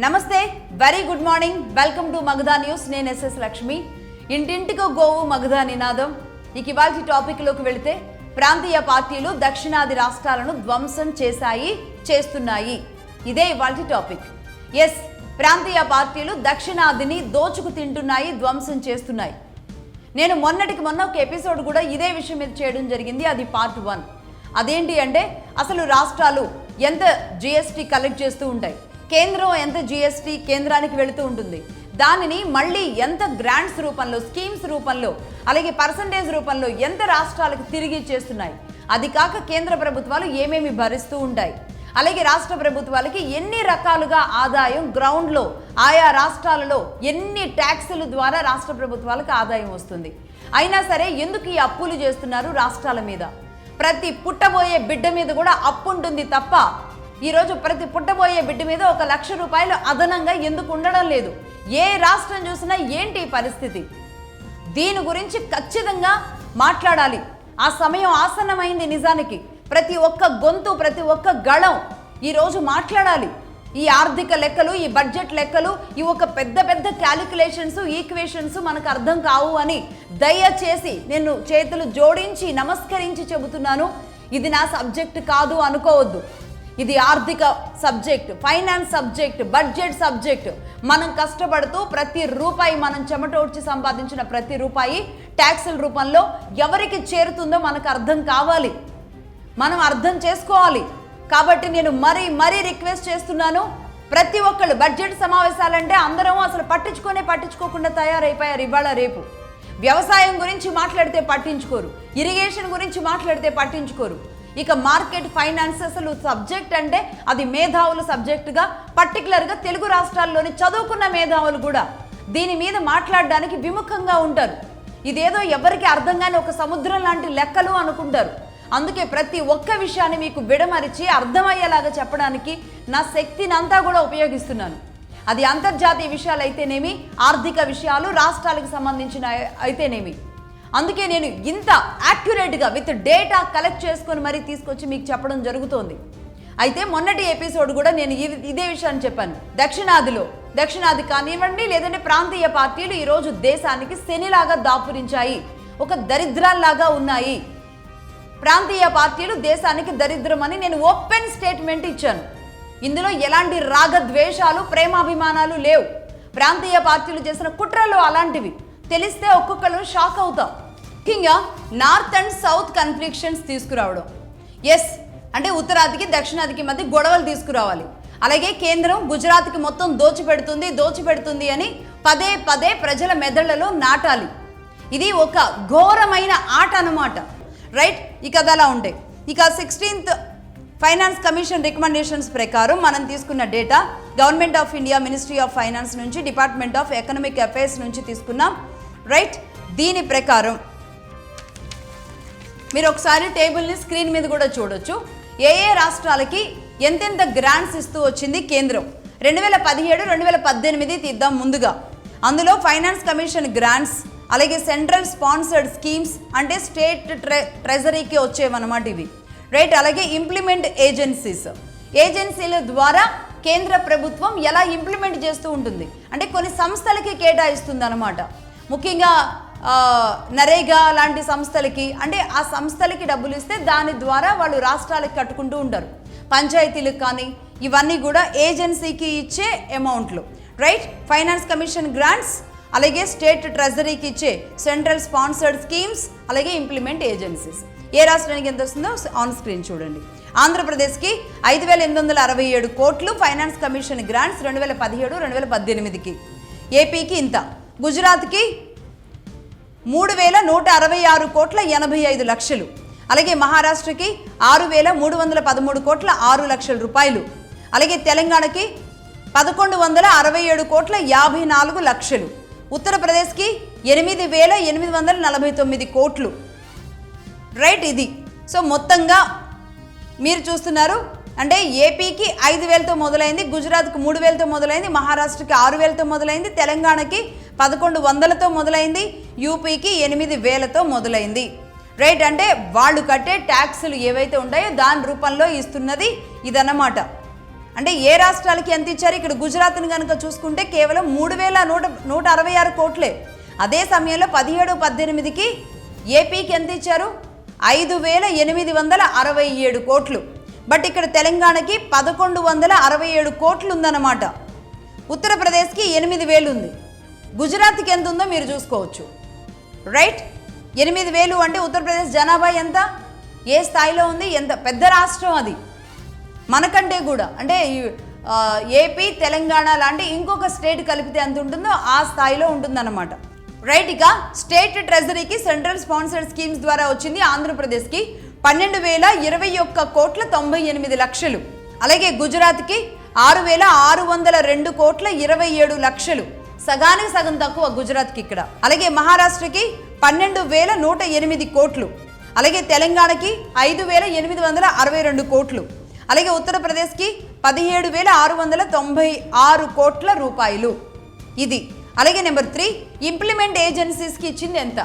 నమస్తే, very good morning. Welcome to Magadha news. నేను SS Lakshmi. ఇంటింటికో గోవు మగధా నినాదం. ఇవాల్టి టాపిక్లోకి వెళితే, ప్రాంతీయ పార్టీలు దక్షిణాది రాష్ట్రాలను ధ్వంసం చేస్తున్నాయి. ఇదే ఇవాల్టి టాపిక్. ఎస్, ప్రాంతీయ పార్టీలు దక్షిణాదిని దోచుకు తింటున్నాయి, ధ్వంసం చేస్తున్నాయి. నేను మొన్న ఒక ఎపిసోడ్ కూడా ఇదే విషయం మీద చేయడం జరిగింది. అది పార్ట్ 1. అదేంటి అంటే, అసలు రాష్ట్రాలు ఎంత జిఎస్టీ కలెక్ట్ చేస్తూ ఉంటాయి, కేంద్రం ఎంత జిఎస్టీ కేంద్రానికి వెళుతూ ఉంటుంది, దానిని మళ్ళీ ఎంత గ్రాంట్స్ రూపంలో, స్కీమ్స్ రూపంలో, అలాగే పర్సంటేజ్ రూపంలో ఎంత రాష్ట్రాలకు తిరిగి చేస్తున్నాయి. అది కాక కేంద్ర ప్రభుత్వాలు ఏమేమి భరిస్తూ ఉంటాయి, అలాగే రాష్ట్ర ప్రభుత్వాలకి ఎన్ని రకాలుగా ఆదాయం గ్రౌండ్లో ఆయా రాష్ట్రాలలో ఎన్ని ట్యాక్సుల ద్వారా రాష్ట్ర ప్రభుత్వాలకు ఆదాయం వస్తుంది. అయినా సరే ఎందుకు ఈ అప్పులు చేస్తున్నారు రాష్ట్రాల మీద? ప్రతి పుట్టబోయే బిడ్డ మీద కూడా అప్పు ఉంటుంది తప్ప, ఈరోజు ప్రతి పుట్టబోయే బిడ్డ మీద 1 లక్ష రూపాయలు అదనంగా ఎందుకు ఉండడం లేదు? ఏ రాష్ట్రం చూసినా ఏంటి పరిస్థితి? దీని గురించి ఖచ్చితంగా మాట్లాడాలి. ఆ సమయం ఆసన్నమైంది. నిజానికి ప్రతి ఒక్క గొంతు, ప్రతి ఒక్క గళం ఈరోజు మాట్లాడాలి. ఈ ఆర్థిక లెక్కలు, ఈ బడ్జెట్ లెక్కలు, ఈ ఒక పెద్ద క్యాలిక్యులేషన్స్, ఈక్వేషన్స్ మనకు అర్థం కావు అని దయచేసి నేను చేతులు జోడించి నమస్కరించి చెబుతున్నాను. ఇది నా సబ్జెక్ట్ కాదు అనుకోవద్దు. ఇది ఆర్థిక subject, finance subject, budget subject. మనం కష్టపడుతూ ప్రతి రూపాయి, మనం చెమటోడ్చి సంపాదించిన ప్రతి రూపాయి ట్యాక్సుల రూపంలో ఎవరికి చేరుతుందో మనకు అర్థం కావాలి, మనం అర్థం చేసుకోవాలి. కాబట్టి నేను మరీ రిక్వెస్ట్ చేస్తున్నాను. ప్రతి ఒక్కళ్ళు బడ్జెట్ సమావేశాలంటే అందరం అసలు పట్టించుకోకుండా తయారైపోయారు. ఇవాళ రేపు వ్యవసాయం గురించి మాట్లాడితే పట్టించుకోరు, ఇరిగేషన్ గురించి మాట్లాడితే పట్టించుకోరు. ఇక మార్కెట్ ఫైనాన్స్ అసలు సబ్జెక్ట్ అంటే అది మేధావుల సబ్జెక్టుగా, పర్టికులర్గా తెలుగు రాష్ట్రాల్లోని చదువుకున్న మేధావులు కూడా దీని మీద మాట్లాడడానికి విముఖంగా ఉంటారు. ఇదేదో ఎవరికి అర్థం కాని ఒక సముద్రం లాంటి లెక్కలు అనుకుంటారు. అందుకే ప్రతి ఒక్క విషయాన్ని మీకు విడమరిచి అర్థమయ్యేలాగా చెప్పడానికి నా శక్తిని అంతా కూడా ఉపయోగిస్తున్నాను. అది అంతర్జాతీయ విషయాలు అయితేనేమి, ఆర్థిక విషయాలు, రాష్ట్రాలకు సంబంధించిన అయితేనేమి. అందుకే నేను ఇంత యాక్యురేట్గా విత్ డేటా కలెక్ట్ చేసుకొని మరీ తీసుకొచ్చి మీకు చెప్పడం జరుగుతోంది. అయితే మొన్నటి ఎపిసోడ్ కూడా నేను ఇదే విషయాన్ని చెప్పాను. దక్షిణాది కానివ్వండి, లేదంటే ప్రాంతీయ పార్టీలు ఈరోజు దేశానికి శనిలాగా దాపురించాయి, ఒక దరిద్రాల్లాగా ఉన్నాయి. ప్రాంతీయ పార్టీలు దేశానికి దరిద్రం అని నేను ఓపెన్ స్టేట్మెంట్ ఇచ్చాను. ఇందులో ఎలాంటి రాగద్వేషాలు, ప్రేమాభిమానాలు లేవు. ప్రాంతీయ పార్టీలు చేసిన కుట్రలు అలాంటివి. తెలిస్తే ఒక్కొక్కరు షాక్ అవుతాం. ముఖ్యంగా నార్త్ అండ్ సౌత్ కన్ఫ్లిక్షన్స్ తీసుకురావడం. ఎస్, అంటే ఉత్తరాదికి దక్షిణాదికి మధ్య గొడవలు తీసుకురావాలి. అలాగే కేంద్రం గుజరాత్కి మొత్తం దోచిపెడుతుంది అని పదే ప్రజల మెదళ్లలో నాటాలి. ఇది ఒక ఘోరమైన ఆట అన్నమాట. రైట్, ఇక అదలా ఉంటాయి. ఇక 16th ఫైనాన్స్ కమిషన్ రికమెండేషన్స్ ప్రకారం మనం తీసుకున్న data government of India, ministry of finance నుంచి, డిపార్ట్మెంట్ ఆఫ్ ఎకనామిక్ అఫైర్స్ నుంచి తీసుకున్నాం. రైట్, దీని ప్రకారం మీరు ఒకసారి టేబుల్ని స్క్రీన్ మీద కూడా చూడొచ్చు. ఏ రాష్ట్రాలకి ఎంతెంత గ్రాంట్స్ ఇస్తూ వచ్చింది కేంద్రం. 2017, 2018 తీద్దాం ముందుగా. అందులో ఫైనాన్స్ కమిషన్ గ్రాంట్స్, అలాగే సెంట్రల్ స్పాన్సర్డ్ స్కీమ్స్ అంటే స్టేట్ ట్రెజరీకి వచ్చేవన్నమాట ఇవి. రైట్, అలాగే ఇంప్లిమెంట్ ఏజెన్సీల ద్వారా కేంద్ర ప్రభుత్వం ఎలా ఇంప్లిమెంట్ చేస్తూ ఉంటుంది అంటే కొన్ని సంస్థలకి కేటాయిస్తుంది అన్నమాట. ముఖ్యంగా నరేగా లాంటి సంస్థలకి, అంటే ఆ సంస్థలకి డబ్బులు ఇస్తే దాని ద్వారా వాళ్ళు రాష్ట్రాలకు కట్టుకుంటూ ఉంటారు. పంచాయతీలకు కానీ ఇవన్నీ కూడా ఏజెన్సీకి ఇచ్చే అమౌంట్లు. రైట్, ఫైనాన్స్ కమిషన్ గ్రాంట్స్, అలాగే స్టేట్ ట్రెజరీకి ఇచ్చే సెంట్రల్ స్పాన్సర్డ్ స్కీమ్స్, అలాగే ఇంప్లిమెంట్ ఏజెన్సీస్. ఏ రాష్ట్రానికి ఎంత వస్తుందో ఆన్ స్క్రీన్ చూడండి. ఆంధ్రప్రదేశ్కి 5,867 కోట్లు ఫైనాన్స్ కమిషన్ గ్రాంట్స్ 2017, 2018కి. ఏపీకి ఇంత. గుజరాత్కి 3,166 కోట్ల 85 లక్షలు. అలాగే మహారాష్ట్రకి 6,313 కోట్ల 6 లక్షల రూపాయలు. అలాగే తెలంగాణకి 1,167 కోట్ల 54 లక్షలు. ఉత్తరప్రదేశ్కి 8,849 కోట్లు. రైట్, ఇది. సో మొత్తంగా మీరు చూస్తున్నారు. అంటే ఏపీకి 5,000తో మొదలైంది, గుజరాత్కి 3,000తో మొదలైంది, మహారాష్ట్రకి 6,000తో మొదలైంది, తెలంగాణకి 1,100తో మొదలైంది, యూపీకి 8,000తో మొదలైంది. రైట్, అంటే వాళ్ళు కట్టే ట్యాక్సులు ఏవైతే ఉంటాయో దాని రూపంలో ఇస్తున్నది ఇదన్నమాట. అంటే ఏ రాష్ట్రాలకి ఎంత ఇచ్చారు? ఇక్కడ గుజరాత్ని కనుక చూసుకుంటే కేవలం 3,166 కోట్లే. అదే సమయంలో 17-18కి ఏపీకి ఎంత ఇచ్చారు? 5,867 కోట్లు. బట్ ఇక్కడ తెలంగాణకి 1,167 కోట్లు ఉందన్నమాట. ఉత్తరప్రదేశ్కి 8,000 ఉంది. గుజరాత్కి ఎంత ఉందో మీరు చూసుకోవచ్చు. రైట్, 8,000 అంటే ఉత్తరప్రదేశ్ జనాభా ఎంత, ఏ స్థాయిలో ఉంది, ఎంత పెద్ద రాష్ట్రం అది మనకంటే కూడా. అంటే ఏపీ తెలంగాణ లాంటి ఇంకొక స్టేట్ కలిపితే ఎంత ఉంటుందో ఆ స్థాయిలో ఉంటుందన్నమాట. రైట్, ఇక స్టేట్ ట్రెజరీకి సెంట్రల్ స్పాన్సర్డ్ స్కీమ్స్ ద్వారా వచ్చింది ఆంధ్రప్రదేశ్కి 12,021 కోట్ల 98 లక్షలు. అలాగే గుజరాత్కి 6,602 కోట్ల 27 లక్షలు. సగానికి సగం తక్కువ గుజరాత్కి ఇక్కడ. అలాగే మహారాష్ట్రకి 12,108 కోట్లు. అలాగే తెలంగాణకి 5,862 కోట్లు. అలాగే ఉత్తరప్రదేశ్కి 17,696 కోట్ల రూపాయలు. ఇది. అలాగే నెంబర్ 3 ఇంప్లిమెంట్ ఏజెన్సీస్కి ఇచ్చింది ఎంత?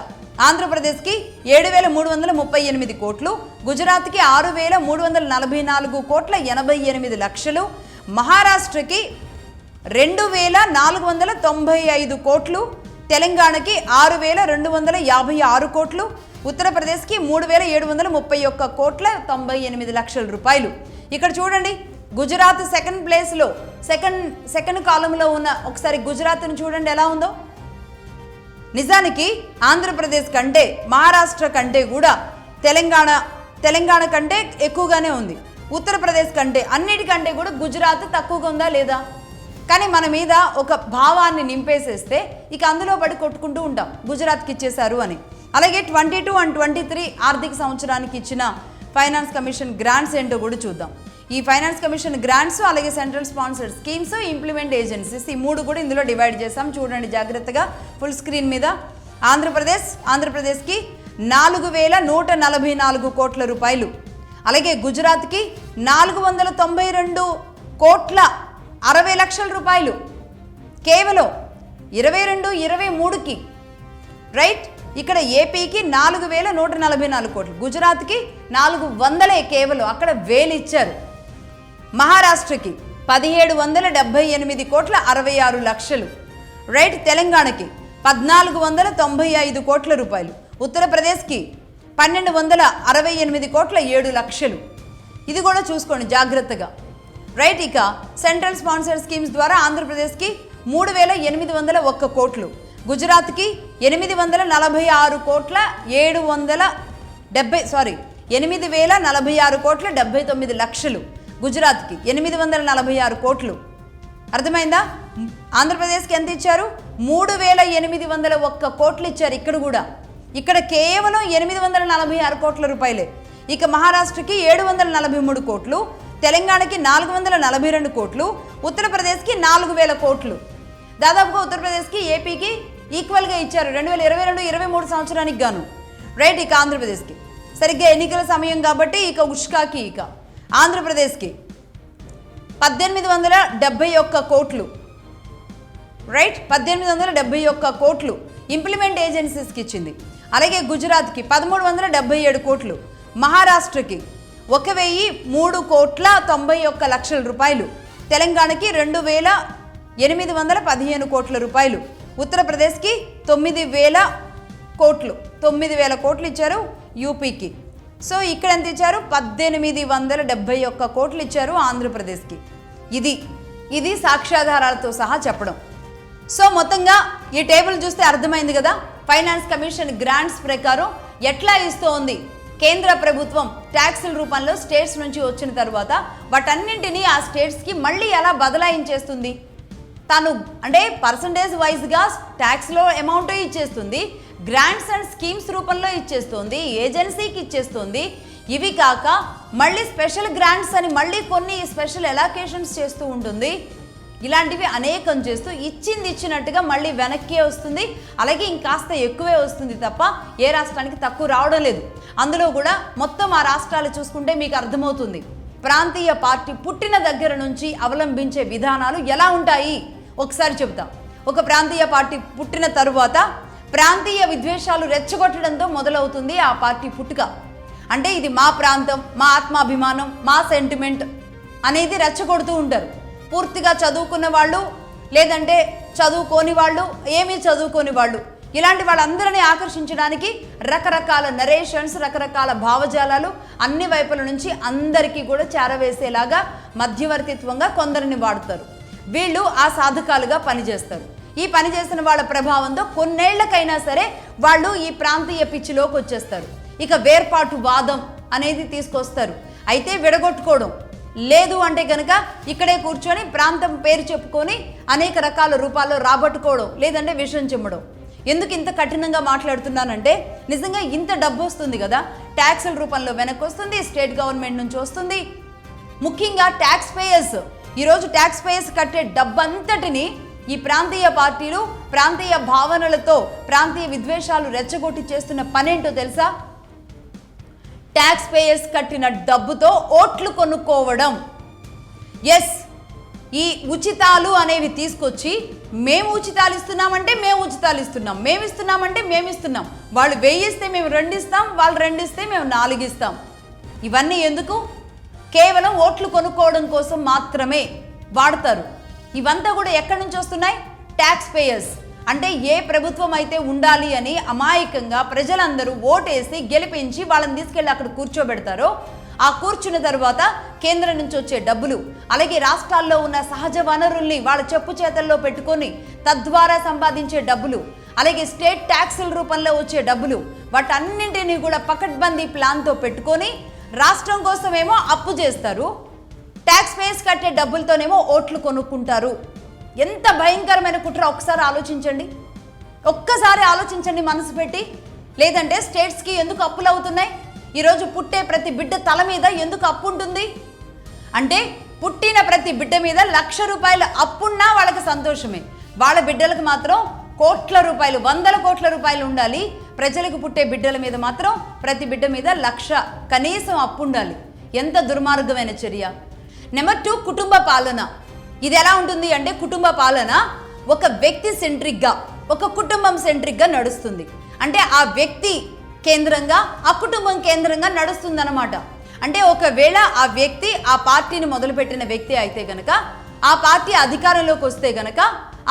ఆంధ్రప్రదేశ్కి 7,338 కోట్లు, గుజరాత్కి 6,344 కోట్ల 88 లక్షలు, మహారాష్ట్రకి 2,495 కోట్లు, తెలంగాణకి 6,256 కోట్లు, ఉత్తరప్రదేశ్కి 3,731 కోట్ల 98 లక్షల రూపాయలు. ఇక్కడ చూడండి, గుజరాత్ సెకండ్ ప్లేస్లో సెకండ్ కాలంలో ఉన్న ఒకసారి గుజరాత్ని చూడండి ఎలా ఉందో. నిజానికి ఆంధ్రప్రదేశ్ కంటే మహారాష్ట్ర కంటే కూడా తెలంగాణ కంటే ఎక్కువగానే ఉంది. ఉత్తరప్రదేశ్ కంటే అన్నిటికంటే కూడా గుజరాత్ తక్కువగా ఉందా లేదా? కానీ మన మీద ఒక భావాన్ని నింపేసేస్తే ఇక అందులో పడి కొట్టుకుంటూ ఉంటాం గుజరాత్కి ఇచ్చేశారు అని. అలాగే 22 and 23 ఆర్థిక సంవత్సరానికి ఇచ్చిన ఫైనాన్స్ కమిషన్ గ్రాంట్స్ ఏంటో కూడా చూద్దాం. ఈ ఫైనాన్స్ కమిషన్ గ్రాంట్స్, అలాగే central sponsored schemes, implement agencies, ఈ 3 కూడా ఇందులో డివైడ్ చేసాం. చూడండి జాగ్రత్తగా ఫుల్ స్క్రీన్ మీద. ఆంధ్రప్రదేశ్కి 4,144 కోట్ల రూపాయలు. అలాగే గుజరాత్కి 492 కోట్ల 60 లక్షల రూపాయలు కేవలం 22-23కి. రైట్, ఇక్కడ ఏపీకి 4,144 కోట్లు, గుజరాత్కి 400 కేవలం, అక్కడ 1000 ఇచ్చారు. మహారాష్ట్రకి 1,778 కోట్ల 66 లక్షలు. రైట్, తెలంగాణకి 1,495 కోట్ల రూపాయలు, ఉత్తరప్రదేశ్కి 1,268 కోట్ల 7 లక్షలు. ఇది కూడా చూసుకోండి జాగ్రత్తగా. రైట్, ఇక సెంట్రల్ స్పాన్సర్డ్ స్కీమ్స్ ద్వారా ఆంధ్రప్రదేశ్కి 3,801 కోట్లు, గుజరాత్కి 846 కోట్ల 8,046 కోట్ల 79 లక్షలు. గుజరాత్కి 846 కోట్లు. అర్థమైందా? ఆంధ్రప్రదేశ్కి ఎంత ఇచ్చారు? 3,801 కోట్లు ఇచ్చారు. ఇక్కడ కేవలం 846 కోట్ల రూపాయలే. ఇక మహారాష్ట్రకి 743 కోట్లు, తెలంగాణకి 442 కోట్లు, ఉత్తరప్రదేశ్కి 4,000 కోట్లు. దాదాపుగా ఉత్తరప్రదేశ్కి ఏపీకి ఈక్వల్గా ఇచ్చారు 2022-23 సంవత్సరానికి గాను. రైట్, ఇక ఆంధ్రప్రదేశ్కి సరిగ్గా ఎన్నికల సమయం కాబట్టి ఇక ఉష్కాకి ఇక ఆంధ్రప్రదేశ్కి 1,871 కోట్లు. రైట్, 1,871 కోట్లు ఇంప్లిమెంట్ ఏజెన్సీస్కి ఇచ్చింది. అలాగే గుజరాత్కి 1,377 కోట్లు, మహారాష్ట్రకి 1,003 కోట్ల 91 లక్షల రూపాయలు, తెలంగాణకి 2,815 కోట్ల రూపాయలు, ఉత్తరప్రదేశ్కి 9,000 కోట్లు ఇచ్చారు యూపీకి. సో ఇక్కడ ఎంత ఇచ్చారు? 1,871 కోట్లు ఇచ్చారు ఆంధ్రప్రదేశ్కి. ఇది సాక్ష్యాధారాలతో సహా చెప్పడం. సో మొత్తంగా ఈ టేబుల్ చూస్తే అర్థమైంది కదా, ఫైనాన్స్ కమిషన్ గ్రాంట్స్ ప్రకారం ఎట్లా ఇస్తోంది కేంద్ర ప్రభుత్వం ట్యాక్సుల రూపంలో స్టేట్స్ నుంచి వచ్చిన తర్వాత వాటన్నింటినీ ఆ స్టేట్స్కి మళ్ళీ ఎలా బదలాయించేస్తుంది. తను అంటే పర్సంటేజ్ వైజ్గా ట్యాక్స్లో అమౌంట్ ఇచ్చేస్తుంది, గ్రాంట్స్ అండ్ స్కీమ్స్ రూపంలో ఇచ్చేస్తుంది, ఏజెన్సీకి ఇచ్చేస్తుంది. ఇవి కాక మళ్ళీ స్పెషల్ గ్రాంట్స్ అని మళ్ళీ కొన్ని స్పెషల్ ఎలాకేషన్స్ చేస్తూ ఉంటుంది. ఇలాంటివి అనేకం చేస్తూ ఇచ్చినట్టుగా మళ్ళీ వెనక్కే వస్తుంది. అలాగే ఇంకాస్త ఎక్కువే వస్తుంది తప్ప ఏ రాష్ట్రానికి తక్కువ రావడం లేదు. అందులో కూడా మొత్తం ఆ రాష్ట్రాలు చూసుకుంటే మీకు అర్థమవుతుంది ప్రాంతీయ పార్టీ పుట్టిన దగ్గర నుంచి అవలంబించే విధానాలు ఎలా ఉంటాయి. ఒకసారి చెబుతా. ఒక ప్రాంతీయ పార్టీ పుట్టిన తరువాత ప్రాంతీయ విద్వేషాలు రెచ్చగొట్టడంతో మొదలవుతుంది ఆ పార్టీ పుట్టుక. అంటే ఇది మా ప్రాంతం, మా ఆత్మాభిమానం, మా సెంటిమెంట్, అనేది రెచ్చగొడుతూ ఉంటారు. పూర్తిగా చదువుకున్న వాళ్ళు, లేదంటే చదువుకోని వాళ్ళు, ఏమీ చదువుకోని వాళ్ళు, ఇలాంటి వాళ్ళందరినీ ఆకర్షించడానికి రకరకాల నరేషన్స్, రకరకాల భావజాలాలు అన్ని వైపుల నుంచి అందరికీ కూడా చేరవేసేలాగా మధ్యవర్తిత్వంగా కొందరిని వాడతారు. వీళ్ళు ఆ సాధకాలుగా పనిచేస్తారు. ఈ పని చేసిన వాళ్ళ ప్రభావంతో కొన్నేళ్లకైనా సరే వాళ్ళు ఈ ప్రాంతీయ పిచ్చిలోకి వచ్చేస్తారు. ఇక వేర్పాటు వాదం అనేది తీసుకొస్తారు. అయితే విడగొట్టుకోవడం లేదు అంటే కనుక ఇక్కడే కూర్చొని ప్రాంతం పేరు చెప్పుకొని అనేక రకాల రూపాల్లో రాబట్టుకోవడం, లేదంటే విషం చిమ్మడం. ఎందుకు ఇంత కఠినంగా మాట్లాడుతున్నానంటే నిజంగా ఇంత డబ్బు వస్తుంది కదా, ట్యాక్సుల రూపంలో వెనక్కి వస్తుంది, స్టేట్ గవర్నమెంట్ నుంచి వస్తుంది. ముఖ్యంగా ట్యాక్స్ పేయర్స్, ఈరోజు ట్యాక్స్ పేయర్స్ కట్టే డబ్బంతటిని ఈ ప్రాంతీయ పార్టీలు ప్రాంతీయ భావనలతో ప్రాంతీయ విద్వేషాలు రెచ్చగొట్టి చేస్తున్న పనేంటో తెలుసా? ట్యాక్స్ పేయర్స్ కట్టిన డబ్బుతో ఓట్లు కొనుక్కోవడం. ఎస్, ఈ ఉచితాలు అనేవి తీసుకొచ్చి మేము ఉచితాలు ఇస్తున్నామంటే మేము ఉచితాలు ఇస్తున్నాం, మేము ఇస్తున్నామంటే మేము ఇస్తున్నాం, వాళ్ళు 1000 ఇస్తే మేము 2 ఇస్తాం, వాళ్ళు 2 ఇస్తే మేము 4 ఇస్తాం. ఇవన్నీ ఎందుకు? కేవలం ఓట్లు కొనుక్కోవడం కోసం మాత్రమే వాడతారు. ఇవంతా కూడా ఎక్కడి నుంచి వస్తున్నాయి? Tax payers. అంటే ఏ ప్రభుత్వం అయితే ఉండాలి అని అమాయకంగా ప్రజలందరూ ఓటేసి గెలిపించి వాళ్ళని తీసుకెళ్ళి అక్కడ కూర్చోబెడతారో, ఆ కూర్చున్న తర్వాత కేంద్రం నుంచి వచ్చే డబ్బులు, అలాగే రాష్ట్రాల్లో ఉన్న సహజ వనరుల్ని వాళ్ళ చెప్పు చేతల్లో పెట్టుకొని తద్వారా సంపాదించే డబ్బులు, అలాగే స్టేట్ ట్యాక్సుల రూపంలో వచ్చే డబ్బులు, వాటన్నింటినీ కూడా పకడ్బందీ ప్లాన్తో పెట్టుకొని రాష్ట్రం కోసమేమో అప్పు చేస్తారు, ట్యాక్స్ పేయర్స్ కట్టే డబ్బులతోనేమో ఓట్లు కొనుక్కుంటారు. ఎంత భయంకరమైన కుట్ర ఒకసారి ఆలోచించండి, ఒక్కసారి ఆలోచించండి మనసు పెట్టి. లేదంటే స్టేట్స్కి ఎందుకు అప్పులు అవుతున్నాయి? ఈరోజు పుట్టే ప్రతి బిడ్డ తల మీద ఎందుకు అప్పు ఉంటుంది? అంటే పుట్టిన ప్రతి బిడ్డ మీద 1,00,000 రూపాయల అప్పున్నా వాళ్ళకి సంతోషమే. వాళ్ళ బిడ్డలకు మాత్రం కోట్ల రూపాయలు, 100 కోట్ల రూపాయలు ఉండాలి. ప్రజలకు పుట్టే బిడ్డల మీద మాత్రం ప్రతి బిడ్డ మీద 1,00,000 కనీసం అప్పు ఉండాలి. ఎంత దుర్మార్గమైన చర్య. నెంబర్ 2, కుటుంబ పాలన. ఇది ఎలా ఉంటుంది అంటే కుటుంబ పాలన ఒక వ్యక్తి సెంట్రిక్గా, ఒక కుటుంబం సెంట్రిక్గా నడుస్తుంది. అంటే ఆ వ్యక్తి కేంద్రంగా, ఆ కుటుంబం కేంద్రంగా నడుస్తుంది అన్నమాట. అంటే ఒకవేళ ఆ వ్యక్తి ఆ పార్టీని మొదలుపెట్టిన వ్యక్తి అయితే గనక, ఆ పార్టీ అధికారంలోకి వస్తే గనక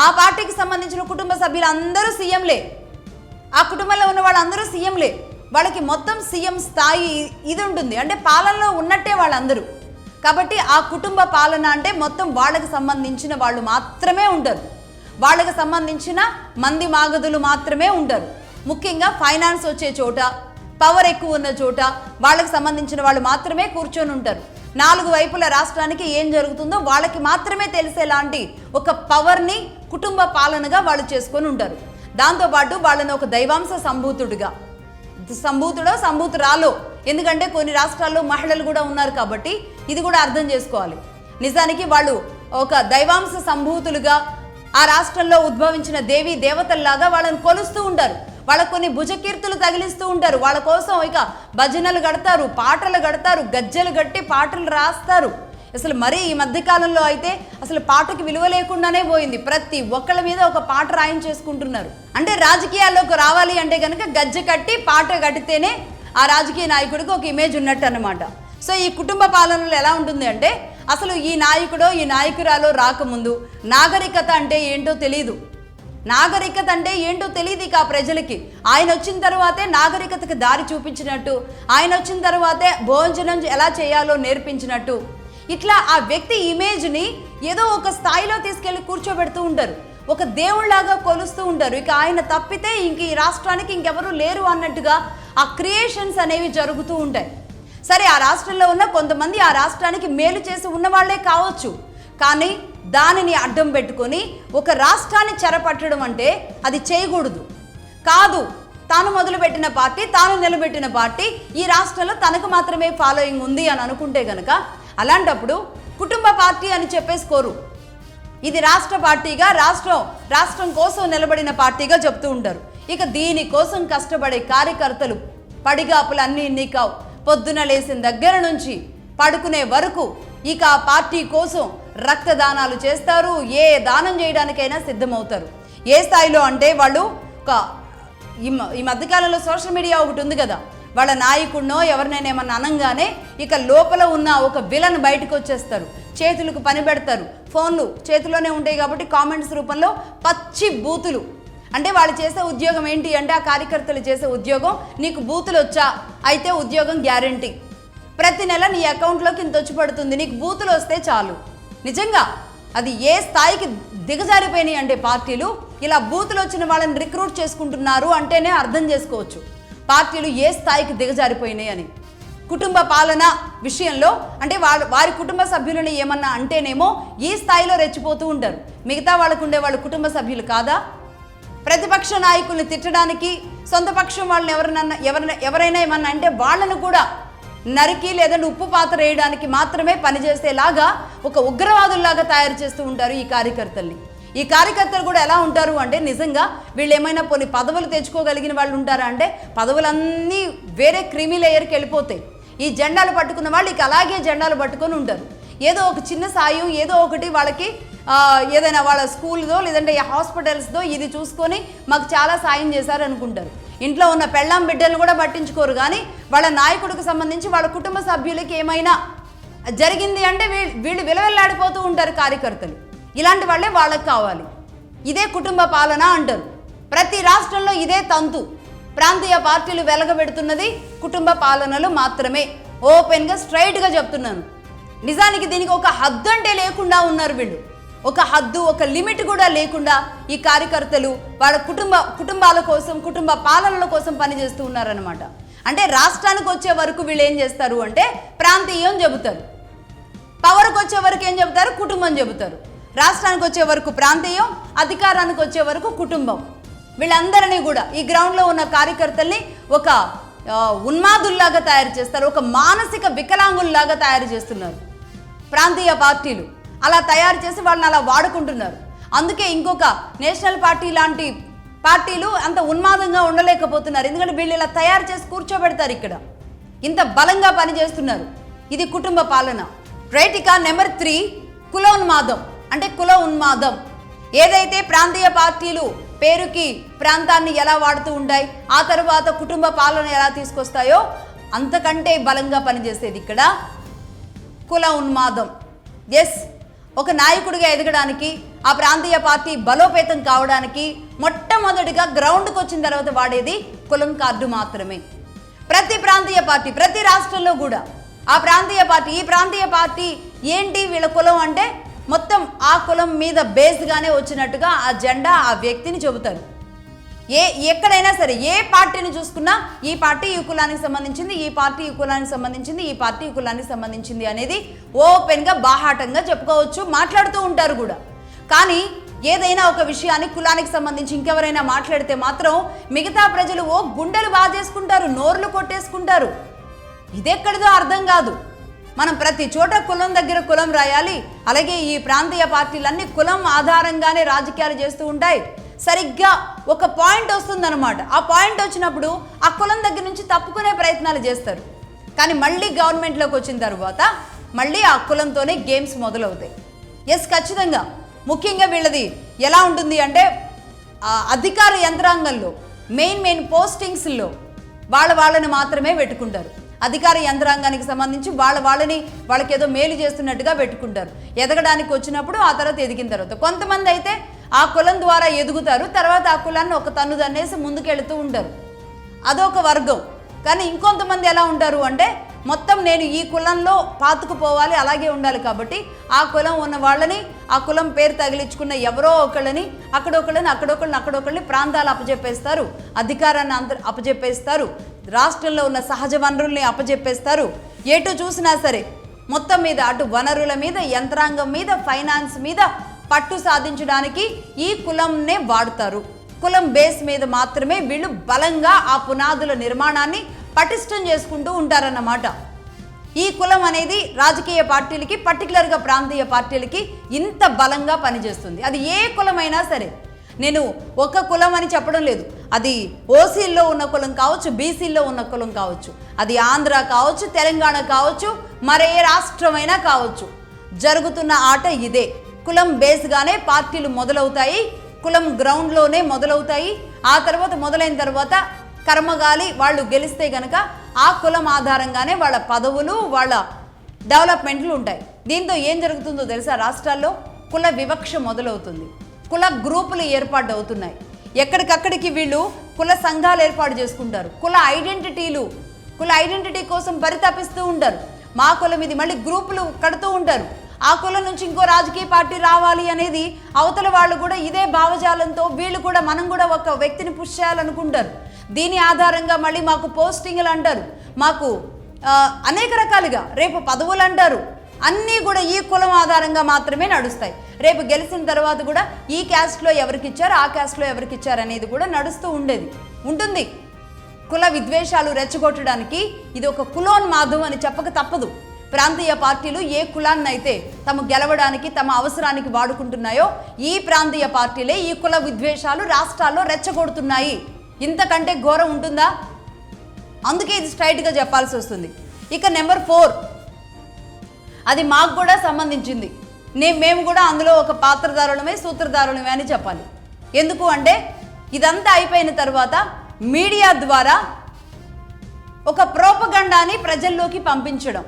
ఆ పార్టీకి సంబంధించిన కుటుంబ సభ్యులు అందరూ సీఎంలే, ఆ కుటుంబంలో ఉన్న వాళ్ళందరూ సీఎంలే. వాళ్ళకి మొత్తం సీఎం స్థాయి ఇది ఉంటుంది. అంటే పాలనలో ఉన్నట్టే వాళ్ళందరూ. కాబట్టి ఆ కుటుంబ పాలన అంటే మొత్తం వాళ్ళకి సంబంధించిన వాళ్ళు మాత్రమే ఉంటారు, వాళ్ళకి సంబంధించిన మంది మాగదులు మాత్రమే ఉంటారు. ముఖ్యంగా ఫైనాన్స్ వచ్చే చోట, పవర్ ఎక్కువ ఉన్న చోట వాళ్ళకి సంబంధించిన వాళ్ళు మాత్రమే కూర్చొని ఉంటారు. 4 వైపుల రాష్ట్రానికి ఏం జరుగుతుందో వాళ్ళకి మాత్రమే తెలిసేలాంటి ఒక పవర్ని కుటుంబ పాలనగా వాళ్ళు చేసుకొని ఉంటారు. దాంతోపాటు వాళ్ళని ఒక దైవాంశ సంభూతుడుగా, సంభూతురాలో, ఎందుకంటే కొన్ని రాష్ట్రాల్లో మహిళలు కూడా ఉన్నారు కాబట్టి ఇది కూడా అర్థం చేసుకోవాలి. నిజానికి వాళ్ళు ఒక దైవాంశ సంభూతులుగా ఆ రాష్ట్రంలో ఉద్భవించిన దేవీ దేవతల్లాగా వాళ్ళని కొలుస్తూ ఉంటారు. వాళ్ళకు కొన్ని భుజకీర్తులు తగిలిస్తూ ఉంటారు. వాళ్ళ కోసం ఇక భజనలు కడతారు, పాటలు కడతారు, గజ్జలు కట్టి పాటలు రాస్తారు. అసలు మరీ ఈ మధ్యకాలంలో అయితే అసలు పాటకి విలువ లేకుండానే పోయింది. ప్రతి ఒక్కళ్ళ మీద ఒక పాట రాయించేసుకుంటున్నారు. అంటే రాజకీయాల్లోకి రావాలి అంటే కనుక గజ్జె కట్టి పాట కట్టితేనే ఆ రాజకీయ నాయకుడికి ఒక ఇమేజ్ ఉన్నట్టు అన్నమాట. సో ఈ కుటుంబ పాలనలో ఎలా ఉంటుంది అంటే అసలు ఈ నాయకుడో ఈ నాయకురాలో రాకముందు నాగరికత అంటే ఏంటో తెలియదు. నాగరికత అంటే ఏంటో తెలియదు ఇక ఆ ప్రజలకి. ఆయన వచ్చిన తర్వాతే నాగరికతకి దారి చూపించినట్టు, ఆయన వచ్చిన తర్వాతే భోజనం ఎలా చేయాలో నేర్పించినట్టు, ఇట్లా ఆ వ్యక్తి ఇమేజ్ని ఏదో ఒక స్థాయిలో తీసుకెళ్ళి కూర్చోబెడుతూ ఉంటారు. ఒక దేవుళ్లాగా కొలుస్తూ ఉంటారు. ఇక ఆయన తప్పితే ఇంక ఈ రాష్ట్రానికి ఇంకెవరూ లేరు అన్నట్టుగా ఆ క్రియేషన్స్ అనేవి జరుగుతూ ఉంటాయి. సరే, ఆ రాష్ట్రంలో ఉన్న కొంతమంది ఆ రాష్ట్రానికి మేలు చేసి ఉన్నవాళ్లే కావచ్చు, కానీ దానిని అడ్డం పెట్టుకొని ఒక రాష్ట్రాన్ని చెరపట్టడం అంటే అది చేయకూడదు. కాదు, తాను మొదలుపెట్టిన పార్టీ, తాను నిలబెట్టిన పార్టీ ఈ రాష్ట్రంలో తనకు మాత్రమే ఫాలోయింగ్ ఉంది అని అనుకుంటే గనక అలాంటప్పుడు కుటుంబ పార్టీ అని చెప్పేసుకోరు. ఇది రాష్ట్ర పార్టీగా, రాష్ట్రం కోసం నిలబడిన పార్టీగా చెప్తూ ఉంటారు. ఇక దీనికోసం కష్టపడే కార్యకర్తలు పడిగాపులు అన్నీ ఇన్ని కావు. పొద్దున లేచిన దగ్గర నుంచి పడుకునే వరకు ఇక ఆ పార్టీ కోసం రక్తదానాలు చేస్తారు, ఏ దానం చేయడానికైనా సిద్ధమవుతారు. ఏ స్థాయిలో అంటే వాళ్ళు ఈ మధ్యకాలంలో సోషల్ మీడియా ఒకటి ఉంది కదా, వాళ్ళ నాయకుడినో ఎవరినైనా ఏమన్నా అనగానే ఇక లోపల ఉన్న ఒక విలన్ బయటకు వచ్చేస్తారు, చేతులకు పని పెడతారు, ఫోన్లు చేతిలోనే ఉంటాయి కాబట్టి కామెంట్స్ రూపంలో పచ్చి బూతులు. అంటే వాళ్ళు చేసే ఉద్యోగం ఏంటి అంటే, ఆ కార్యకర్తలు చేసే ఉద్యోగం, నీకు బూతులు వచ్చా అయితే ఉద్యోగం గ్యారంటీ, ప్రతి నెల నీ అకౌంట్లోకి ఇంత వచ్చి పడుతుంది, నీకు బూతులు వస్తే చాలు. నిజంగా అది ఏ స్థాయికి దిగజారిపోయినాయి అంటే పార్టీలు ఇలా బూతులు వచ్చిన వాళ్ళని రిక్రూట్ చేసుకుంటున్నారు అంటేనే అర్థం చేసుకోవచ్చు పార్టీలు ఏ స్థాయికి దిగజారిపోయినాయి అని. కుటుంబ పాలన విషయంలో అంటే వారి కుటుంబ సభ్యులని ఏమన్నా అంటేనేమో ఈ స్థాయిలో రెచ్చిపోతూ ఉంటారు. మిగతా వాళ్ళకు ఉండే వాళ్ళ కుటుంబ సభ్యులు కాదా? ప్రతిపక్ష నాయకుల్ని తిట్టడానికి, సొంత పక్షం వాళ్ళని ఎవరైనా ఏమన్నా అంటే వాళ్ళను కూడా నరికి లేదంటే ఉప్పు పాత్ర వేయడానికి మాత్రమే పనిచేసేలాగా ఒక ఉగ్రవాదుల్లాగా తయారు చేస్తూ ఉంటారు ఈ కార్యకర్తల్ని. ఈ కార్యకర్తలు కూడా ఎలా ఉంటారు అంటే, నిజంగా వీళ్ళు ఏమైనా కొన్ని పదవులు తెచ్చుకోగలిగిన వాళ్ళు ఉంటారా అంటే, పదవులన్నీ వేరే క్రిమి లేయర్కి వెళ్ళిపోతాయి. ఈ జెండాలు పట్టుకున్న వాళ్ళు ఇక అలాగే జెండాలు పట్టుకొని ఉంటారు. ఏదో ఒక చిన్న సాయం, ఏదో ఒకటి వాళ్ళకి ఏదైనా వాళ్ళ స్కూల్దో లేదంటే హాస్పిటల్స్దో ఇది చూసుకొని మాకు చాలా సాయం చేశారు అనుకుంటారు. ఇంట్లో ఉన్న పెళ్ళాం బిడ్డలను కూడా పట్టించుకోరు. కానీ వాళ్ళ నాయకుడికి సంబంధించి వాళ్ళ కుటుంబ సభ్యులకి ఏమైనా జరిగింది అంటే వీళ్ళు విలవెల్లాడిపోతూ ఉంటారు కార్యకర్తలు. ఇలాంటి వాళ్ళే వాళ్ళకి కావాలి. ఇదే కుటుంబ పాలన అంటారు. ప్రతి రాష్ట్రంలో ఇదే తంతు. ప్రాంతీయ పార్టీలు వెలగబెడుతున్నది కుటుంబ పాలనలు మాత్రమే. ఓపెన్గా స్ట్రైట్గా చెప్తున్నాను. నిజానికి దీనికి ఒక హద్దు అంటే లేకుండా ఉన్నారు వీళ్ళు. ఒక హద్దు, ఒక లిమిట్ కూడా లేకుండా ఈ కార్యకర్తలు వాళ్ళ కుటుంబాల కోసం, కుటుంబ పాలనల కోసం పనిచేస్తూ ఉన్నారనమాట. అంటే రాష్ట్రానికి వచ్చే వరకు వీళ్ళు ఏం చేస్తారు అంటే ప్రాంతీయం చెబుతారు, పవర్కి వచ్చే వరకు ఏం చెబుతారు, కుటుంబం చెబుతారు. రాష్ట్రానికి వచ్చే వరకు ప్రాంతీయం, అధికారానికి వచ్చే వరకు కుటుంబం. వీళ్ళందరినీ కూడా ఈ గ్రౌండ్లో ఉన్న కార్యకర్తల్ని ఒక ఉన్మాదుల్లాగా తయారు చేస్తారు, ఒక మానసిక వికలాంగుల్లాగా తయారు చేస్తున్నారు ప్రాంతీయ పార్టీలు. అలా తయారు చేసి వాళ్ళని అలా వాడుకుంటున్నారు. అందుకే ఇంకొక నేషనల్ పార్టీ లాంటి పార్టీలు అంత ఉన్మాదంగా ఉండలేకపోతున్నారు. ఎందుకంటే వీళ్ళు ఇలా తయారు చేసి కూర్చోబెడతారు. ఇక్కడ ఇంత బలంగా పనిచేస్తున్నారు. ఇది కుటుంబ పాలన. రైట్. ఇక నెంబర్ 3 కులోన్మాదం. అంటే కుల ఉన్మాదం. ఏదైతే ప్రాంతీయ పార్టీలు పేరుకి ప్రాంతాన్ని ఎలా వాడుతూ ఉంటాయి, ఆ తర్వాత కుటుంబ పాలన ఎలా తీసుకొస్తాయో అంతకంటే బలంగా పనిచేసేది ఇక్కడ కుల ఉన్మాదం. ఎస్, ఒక నాయకుడిగా ఎదగడానికి, ఆ ప్రాంతీయ పార్టీ బలోపేతం కావడానికి మొట్టమొదటిగా గ్రౌండ్కి వచ్చిన తర్వాత వాడేది కులం కార్డు మాత్రమే. ప్రతి ప్రాంతీయ పార్టీ, ప్రతి రాష్ట్రంలో కూడా ఆ ప్రాంతీయ పార్టీ, ఈ ప్రాంతీయ పార్టీ ఏంటి వీళ్ళ కులం అంటే మొత్తం ఆ కులం మీద బేస్గానే వచ్చినట్టుగా ఆ జెండా, ఆ వ్యక్తిని చెబుతారు. ఎక్కడైనా సరే ఏ పార్టీని చూసుకున్నా ఈ పార్టీ ఈ కులానికి సంబంధించింది, ఈ పార్టీ ఈ కులానికి సంబంధించింది, ఈ పార్టీ ఈ కులానికి సంబంధించింది అనేది ఓపెన్గా బాహాటంగా చెప్పుకోవచ్చు, మాట్లాడుతూ ఉంటారు కూడా. కానీ ఏదైనా ఒక విషయాన్ని కులానికి సంబంధించి ఇంకెవరైనా మాట్లాడితే మాత్రం మిగతా ప్రజలు గుండెలు బాధేసుకుంటారు, నోర్లు కొట్టేసుకుంటారు. ఇదెక్కడిదో అర్థం కాదు. మనం ప్రతి చోట కులం దగ్గర కులం రాయాలి. అలాగే ఈ ప్రాంతీయ పార్టీలన్నీ కులం ఆధారంగానే రాజకీయాలు చేస్తూ ఉంటాయి. సరిగ్గా ఒక పాయింట్ వస్తుందన్నమాట. ఆ పాయింట్ వచ్చినప్పుడు ఆ కులం దగ్గర నుంచి తప్పుకునే ప్రయత్నాలు చేస్తారు. కానీ మళ్ళీ గవర్నమెంట్లోకి వచ్చిన తర్వాత మళ్ళీ ఆ కులంతోనే గేమ్స్ మొదలవుతాయి. ఎస్, ఖచ్చితంగా. ముఖ్యంగా వీళ్ళది ఎలా ఉంటుంది అంటే అధికార యంత్రాంగంలో మెయిన్ పోస్టింగ్స్లో వాళ్ళని మాత్రమే పెట్టుకుంటారు. అధికార యంత్రాంగానికి సంబంధించి వాళ్ళకి ఏదో మేలు చేస్తున్నట్టుగా పెట్టుకుంటారు. ఎదగడానికి వచ్చినప్పుడు ఆ తర్వాత ఎదిగిన తర్వాత కొంతమంది అయితే ఆ కులం ద్వారా ఎదుగుతారు, తర్వాత ఆ కులాన్ని ఒక తన్ను దన్నేసి ముందుకెళ్తూ ఉంటారు. అదొక వర్గం. కానీ ఇంకొంతమంది ఎలా ఉంటారు అంటే మొత్తం నేను ఈ కులంలో పాతుకుపోవాలి, అలాగే ఉండాలి కాబట్టి ఆ కులం ఉన్న వాళ్ళని, ఆ కులం పేరు తగిలించుకున్న ఎవరో ఒకళ్ళని అక్కడొకళ్ళని ప్రాంతాలు అప్పచెప్పేస్తారు, అధికారాన్ని అప్పచెప్పేస్తారు, రాష్ట్రంలో ఉన్న సహజ వనరుల్ని అప్పచెప్పేస్తారు. ఎటు చూసినా సరే మొత్తం మీద అటు వనరుల మీద, యంత్రాంగం మీద, ఫైనాన్స్ మీద పట్టు సాధించడానికి ఈ కులంనే వాడతారు. కులం బేస్ మీద మాత్రమే వీళ్ళు బలంగా ఆ పునాదుల నిర్మాణాన్ని పటిష్టం చేసుకుంటూ ఉంటారన్నమాట. ఈ కులం అనేది రాజకీయ పార్టీలకి, పర్టికులర్గా ప్రాంతీయ పార్టీలకి ఇంత బలంగా పనిచేస్తుంది. అది ఏ కులమైనా సరే. నేను ఒక కులం అని చెప్పడం లేదు. అది ఓసీల్లో ఉన్న కులం కావచ్చు, బీసీల్లో ఉన్న కులం కావచ్చు, అది ఆంధ్ర కావచ్చు, తెలంగాణ కావచ్చు, మరే రాష్ట్రమైనా కావచ్చు. జరుగుతున్న ఆట ఇదే. కులం బేస్గానే పార్టీలు మొదలవుతాయి, కులం గ్రౌండ్లోనే మొదలవుతాయి. ఆ తర్వాత మొదలైన తర్వాత కర్మగాలి వాళ్ళు గెలిస్తే గనక ఆ కులం ఆధారంగానే వాళ్ళ పదవులు, వాళ్ళ డెవలప్మెంట్లు ఉంటాయి. దీంతో ఏం జరుగుతుందో తెలుసా? రాష్ట్రాల్లో కుల వివక్ష మొదలవుతుంది, కుల గ్రూపులు ఏర్పాటు అవుతున్నాయి. ఎక్కడికక్కడికి వీళ్ళు కుల సంఘాలు ఏర్పాటు చేసుకుంటారు, కుల ఐడెంటిటీ కోసం పరితపిస్తూ ఉంటారు. మా కులం ఇది, మళ్ళీ గ్రూపులు కడుతూ ఉంటారు. ఆ కులం నుంచి ఇంకో రాజకీయ పార్టీ రావాలి అనేది అవతల వాళ్ళు కూడా ఇదే భావజాలంతో వీళ్ళు కూడా మనం కూడా ఒక వ్యక్తిని పుష్ చేయాలనుకుంటారు. దీని ఆధారంగా మళ్ళీ మాకు పోస్టింగ్లు అంటారు, మాకు అనేక రకాలుగా రేపు పదవులు అంటారు. అన్నీ కూడా ఈ కులం ఆధారంగా మాత్రమే నడుస్తాయి. రేపు గెలిచిన తర్వాత కూడా ఈ క్యాస్ట్లో ఎవరికి ఇచ్చారు, ఆ క్యాస్ట్లో ఎవరికి ఇచ్చారు అనేది కూడా నడుస్తూ ఉంటుంది. కుల విద్వేషాలు రెచ్చగొట్టడానికి ఇది ఒక కులోన్మాదం అని చెప్పక తప్పదు. ప్రాంతీయ పార్టీలు ఏ కులాన్నైతే తమ గెలవడానికి, తమ అవసరానికి వాడుకుంటున్నాయో ఈ ప్రాంతీయ పార్టీలే ఈ కుల విద్వేషాలు రాష్ట్రాల్లో రెచ్చగొడుతున్నాయి. ఇంతకంటే ఘోరం ఉంటుందా? అందుకే ఇది స్ట్రైట్గా చెప్పాల్సి వస్తుంది. ఇక నెంబర్ 4, అది మాకు కూడా సంబంధించింది. మేము కూడా అందులో ఒక పాత్రధారులమే, సూత్రధారులమే అని చెప్పాలి. ఎందుకు అంటే ఇదంతా అయిపోయిన తర్వాత మీడియా ద్వారా ఒక ప్రోపగండాని ప్రజల్లోకి పంపించడం.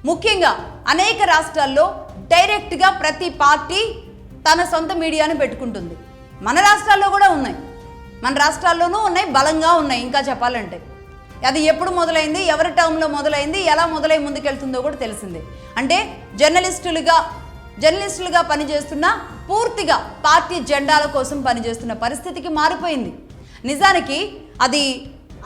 ముఖ్యంగా అనేక రాష్ట్రాల్లో డైరెక్ట్గా ప్రతి పార్టీ తన సొంత మీడియాను పెట్టుకుంటుంది. మన రాష్ట్రాల్లో కూడా ఉన్నాయి, మన రాష్ట్రాల్లోనూ ఉన్నాయి, బలంగా ఉన్నాయి. ఇంకా చెప్పాలంటే అది ఎప్పుడు మొదలైంది, ఎవరి టర్మ్లో మొదలైంది, ఎలా మొదలై ముందుకెళ్తుందో కూడా తెలిసిందే. అంటే జర్నలిస్టులుగా పనిచేస్తున్న, పూర్తిగా పార్టీ జెండాల కోసం పనిచేస్తున్న పరిస్థితికి మారిపోయింది. నిజానికి అది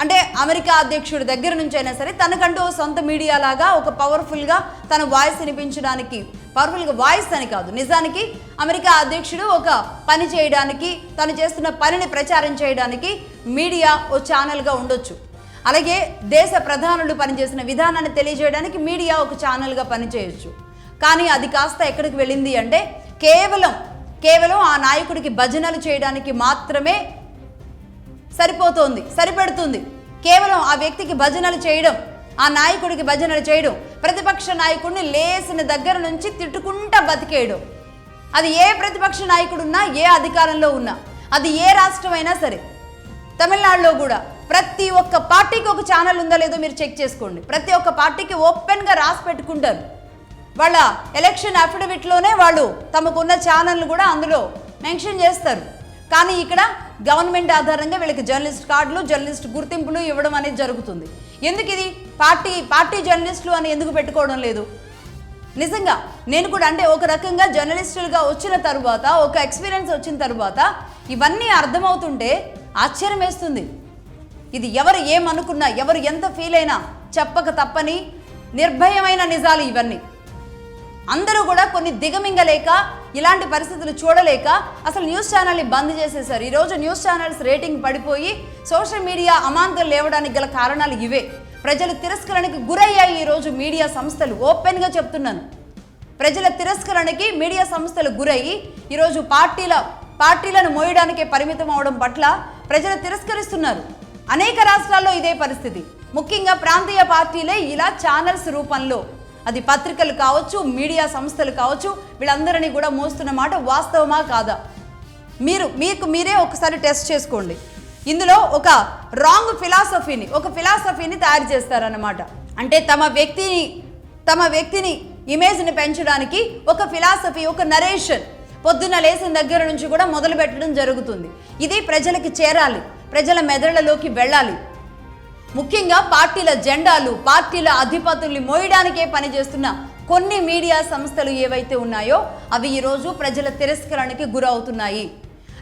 అంటే అమెరికా అధ్యక్షుడి దగ్గర నుంచి అయినా సరే తనకంటూ సొంత మీడియా లాగా ఒక పవర్ఫుల్గా తన వాయిస్ వినిపించడానికి, పవర్ఫుల్గా వాయిస్ అని కాదు, నిజానికి అమెరికా అధ్యక్షుడు ఒక పని చేయడానికి, తను చేస్తున్న పనిని ప్రచారం చేయడానికి మీడియా ఓ ఛానల్గా ఉండొచ్చు. అలాగే దేశ ప్రధానులు పనిచేసిన విధానాన్ని తెలియజేయడానికి మీడియా ఒక ఛానల్గా పనిచేయొచ్చు. కానీ అది కాస్త ఎక్కడికి వెళ్ళింది అంటే కేవలం ఆ నాయకుడికి భజనలు చేయడానికి మాత్రమే సరిపెడుతుంది. కేవలం ఆ వ్యక్తికి భజనలు చేయడం, ఆ నాయకుడికి భజనలు చేయడం, ప్రతిపక్ష నాయకుడిని లేసిన దగ్గర నుంచి తిట్టుకుంటా బతికేయడం. అది ఏ ప్రతిపక్ష నాయకుడున్నా, ఏ అధికారంలో ఉన్నా, అది ఏ రాష్ట్రమైనా సరే. తమిళనాడులో కూడా ప్రతి ఒక్క పార్టీకి ఒక ఛానల్ ఉందో లేదో మీరు చెక్ చేసుకోండి. ప్రతి ఒక్క పార్టీకి ఓపెన్గా రాసి పెట్టుకుంటారు. వాళ్ళ ఎలక్షన్ అఫిడవిట్లోనే వాళ్ళు తమకున్న ఛానల్ను కూడా అందులో మెన్షన్ చేస్తారు. కానీ ఇక్కడ గవర్నమెంట్ ఆధారంగా వీళ్ళకి జర్నలిస్ట్ కార్డులు, జర్నలిస్ట్ గుర్తింపులు ఇవ్వడం అనేది జరుగుతుంది. ఎందుకు ఇది పార్టీ జర్నలిస్టులు అని ఎందుకు పెట్టుకోవడం లేదు? నిజంగా నేను కూడా అంటే ఒక రకంగా జర్నలిస్టులుగా వచ్చిన తర్వాత, ఒక ఎక్స్పీరియన్స్ వచ్చిన తర్వాత ఇవన్నీ అర్థమవుతుంటే ఆశ్చర్యం వేస్తుంది. ఇది ఎవరు ఏమనుకున్నా, ఎవరు ఎంత ఫీల్ అయినా చెప్పక తప్పని నిర్భయమైన నిజాలు ఇవన్నీ. అందరూ కూడా కొన్ని దిగమింగలేక, ఇలాంటి పరిస్థితులు చూడలేక అసలు న్యూస్ ఛానల్ని బంద్ చేసేశారు. ఈరోజు న్యూస్ ఛానల్స్ రేటింగ్ పడిపోయి సోషల్ మీడియా అమాంతం లేవడానికి గల కారణాలు ఇవే. ప్రజల తిరస్కరణకి గురయ్యాయి ఈరోజు మీడియా సంస్థలు. ఓపెన్గా చెప్తున్నాను, ప్రజల తిరస్కరణకి మీడియా సంస్థలు గురయ్యి ఈరోజు పార్టీలను మోయడానికే పరిమితం అవడం పట్ల ప్రజలు తిరస్కరిస్తున్నారు. అనేక రాష్ట్రాల్లో ఇదే పరిస్థితి. ముఖ్యంగా ప్రాంతీయ పార్టీలే ఇలా ఛానల్స్ రూపంలో, అది పత్రికలు కావచ్చు, మీడియా సంస్థలు కావచ్చు, వీళ్ళందరినీ కూడా మోస్తున్న మాట వాస్తవమా కాదా? మీరే ఒకసారి టెస్ట్ చేసుకోండి. ఇందులో ఒక రాంగ్ ఫిలాసఫీని తయారు చేస్తారన్నమాట. అంటే తమ వ్యక్తిని ఇమేజ్ని పెంచడానికి ఒక ఫిలాసఫీ, ఒక నరేషన్ పొద్దున్న లేసిన దగ్గర నుంచి కూడా మొదలు పెట్టడం జరుగుతుంది. ఇది ప్రజలకి చేరాలి, ప్రజల మెదళ్లలోకి వెళ్ళాలి. ముఖ్యంగా పార్టీల జెండాలు, పార్టీల అధిపతుల్ని మోయడానికే పనిచేస్తున్న కొన్ని మీడియా సంస్థలు ఏవైతే ఉన్నాయో అవి ఈరోజు ప్రజల తిరస్కరణకి గురవుతున్నాయి.